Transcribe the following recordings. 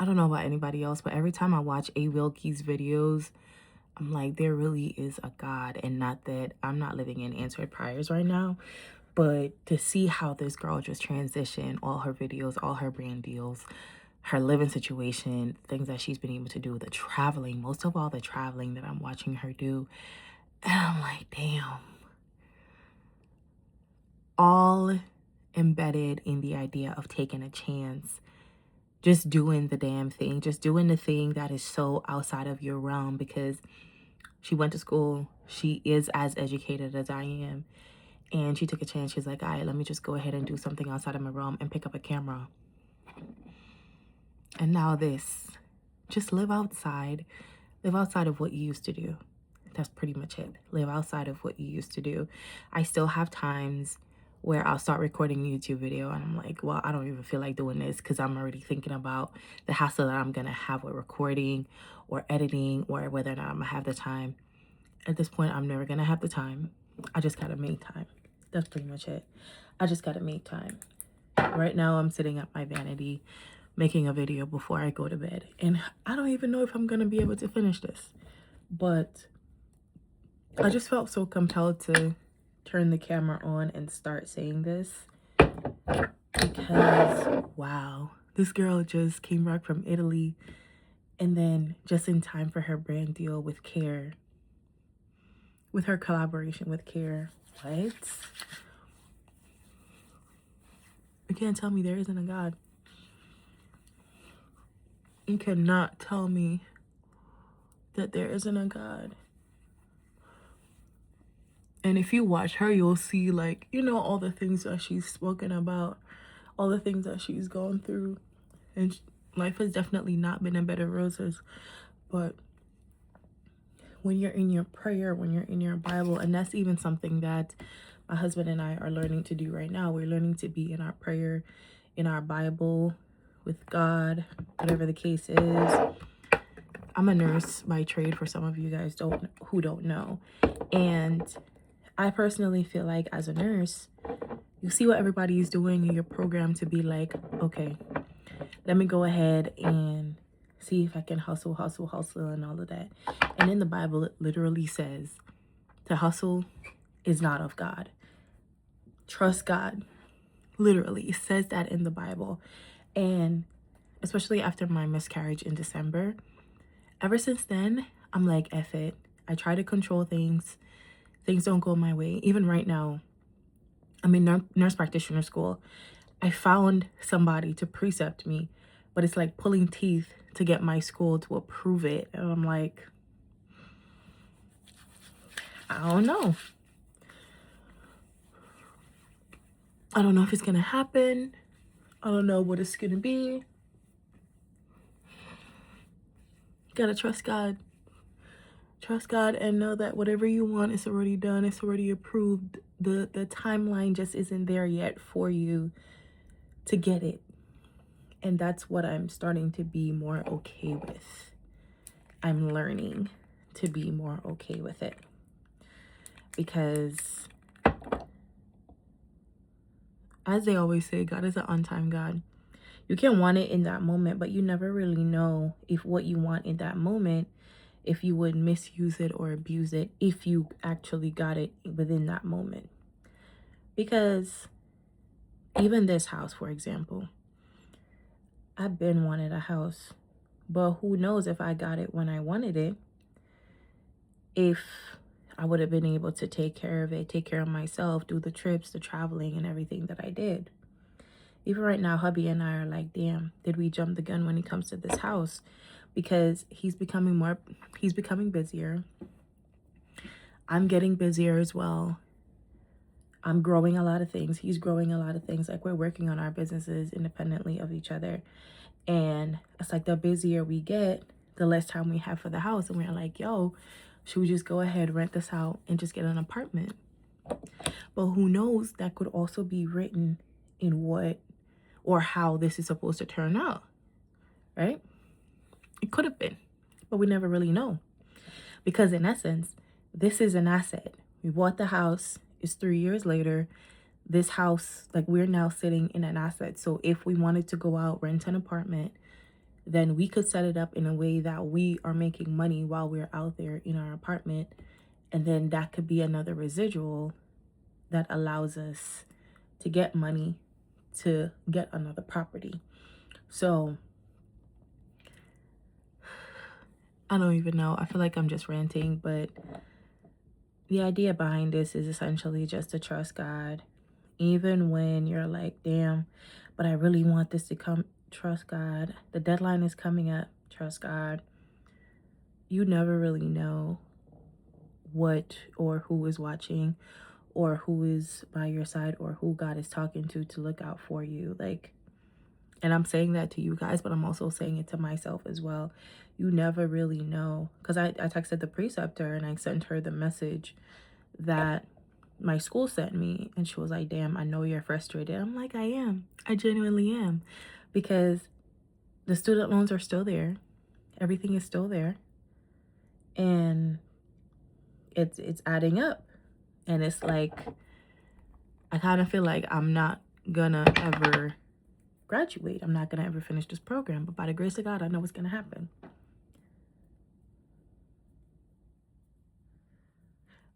I don't know about anybody else, but every time I watch a Wilky's videos, I'm like, there really is a God. And not that I'm not living in answered prayers right now, but to see how this girl just transitioned all her videos, all her brand deals, her living situation, things that she's been able to do, the traveling, most of all the traveling that I'm watching her do. And I'm like, damn, all embedded in the idea of taking a chance, just doing the damn thing, just doing the thing that is so outside of your realm, because she went to school. She is as educated as I am. And she took a chance. She's like, all right, let me just go ahead and do something outside of my realm and pick up a camera. And now this. Just live outside. Live outside of what you used to do. That's pretty much it. Live outside of what you used to do. I still have times where I'll start recording a YouTube video and I'm like, well, I don't even feel like doing this because I'm already thinking about the hassle that I'm going to have with recording or editing or whether or not I'm going to have the time. At this point, I'm never going to have the time. I just got to make time. That's pretty much it. I just got to make time. Right now, I'm sitting at my vanity making a video before I go to bed. And I don't even know if I'm going to be able to finish this. But I just felt so compelled to turn the camera on and start saying this. Because, wow, this girl just came back from Italy. And then just in time for her brand deal with Care. With her collaboration with Care. What? You can't tell me there isn't a God. You cannot tell me that there isn't a God. And if you watch her, you'll see, like, you know, all the things that she's spoken about, all the things that she's gone through. And life has definitely not been a bed of roses. But when you're in your prayer, when you're in your Bible, and that's even something that my husband and I are learning to do right now. We're learning to be in our prayer, in our Bible, with God, whatever the case is. I'm a nurse by trade, for some of you guys who don't know. And I personally feel like as a nurse, you see what everybody is doing and you're programmed to be like, okay, let me go ahead and see if I can hustle and all of that. And in the Bible, it literally says to hustle is not of God. Trust God. Literally, it says that in the Bible. And especially after my miscarriage in December, ever since then, I'm like, F it. I try to control things. Things don't go my way. Even right now, I'm in nurse practitioner school. I found somebody to precept me, but it's like pulling teeth to get my school to approve it. And I'm like, I don't know. I don't know if it's going to happen. I don't know what it's going to be. Gotta trust God. Trust God and know that whatever you want is already done. It's already approved. The timeline just isn't there yet for you to get it. And that's what I'm starting to be more okay with. I'm learning to be more okay with it. Because as they always say, God is an on-time God. You can want it in that moment, but you never really know if what you want in that moment, if you would misuse it or abuse it, if you actually got it within that moment. Because even this house, for example, I've been wanted a house, but who knows if I got it when I wanted it, if I would have been able to take care of it, take care of myself, do the trips, the traveling and everything that I did. Even right now, hubby and I are like, damn, did we jump the gun when it comes to this house? Because he's becoming busier. I'm getting busier as well. I'm growing a lot of things. He's growing a lot of things. Like, we're working on our businesses independently of each other. And it's like the busier we get, the less time we have for the house. And we're like, yo, should we just go ahead, rent this out and just get an apartment? But who knows, that could also be written in what or how this is supposed to turn out, right? It could have been, but we never really know. Because in essence, this is an asset. We bought the house. It's 3 years later. This house, like, we're now sitting in an asset. So if we wanted to go out, rent an apartment, then we could set it up in a way that we are making money while we're out there in our apartment. And then that could be another residual that allows us to get money to get another property. So I don't even know. I feel like I'm just ranting, but the idea behind this is essentially just to trust God. Even when you're like, damn, but I really want this to come, trust God. The deadline is coming up, trust God. You never really know what or who is watching or who is by your side or who God is talking to look out for you. Like, and I'm saying that to you guys, but I'm also saying it to myself as well. You never really know. Because I texted the preceptor and I sent her the message that my school sent me. And she was like, damn, I know you're frustrated. I'm like, I am. I genuinely am. Because the student loans are still there. Everything is still there. And it's adding up. And it's like, I kind of feel like I'm not gonna ever graduate. I'm not gonna ever finish this program, but by the grace of God, I know what's gonna happen.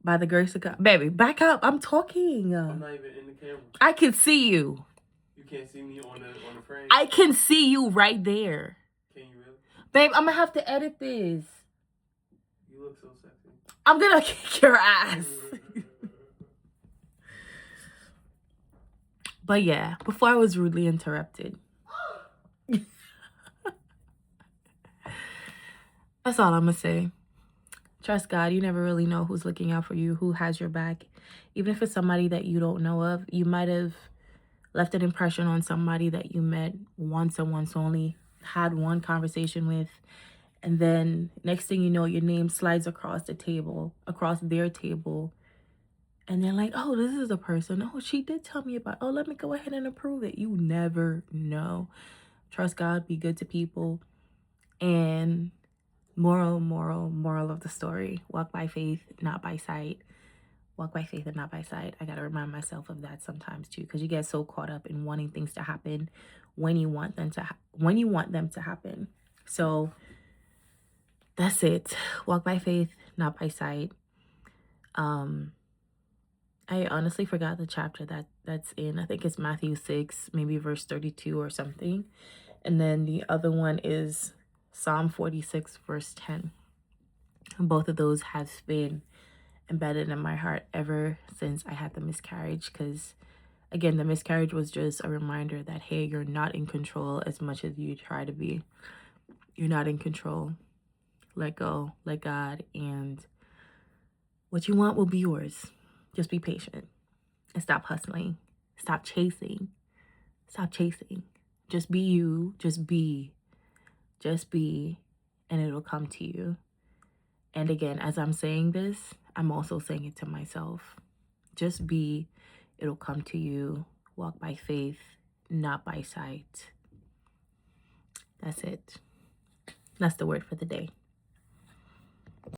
By the grace of God. Baby, back up. I'm talking. I'm not even in the camera. I can see you. You can't see me on the frame? I can see you right there. Can you really? Babe, I'm gonna have to edit this. You look so sexy. I'm gonna kick your ass. But yeah, before I was rudely interrupted. That's all I'm gonna say. Trust God. You never really know who's looking out for you, who has your back. Even if it's somebody that you don't know of, you might have left an impression on somebody that you met once and once only, had one conversation with, and then next thing you know, your name slides across the table, across their table, and they're like, oh, this is the person. Oh, she did tell me about, oh, let me go ahead and approve it. You never know. Trust God, be good to people, and moral of the story, walk by faith, not by sight. Walk by faith and not by sight. I gotta remind myself of that sometimes too, because you get so caught up in wanting things to happen when you want them to happen. So that's it. Walk by faith, not by sight. I honestly forgot the chapter that's in. I think it's Matthew 6, maybe verse 32 or something. And then the other one is Psalm 46, verse 10. Both of those have been embedded in my heart ever since I had the miscarriage, because again, the miscarriage was just a reminder that, hey, you're not in control as much as you try to be. You're not in control. Let go, let God, and what you want will be yours. Just be patient and stop hustling. Stop chasing. Just be you. Just be, and it'll come to you. And again, as I'm saying this, I'm also saying it to myself. Just be, it'll come to you. Walk by faith, not by sight. That's it. That's the word for the day.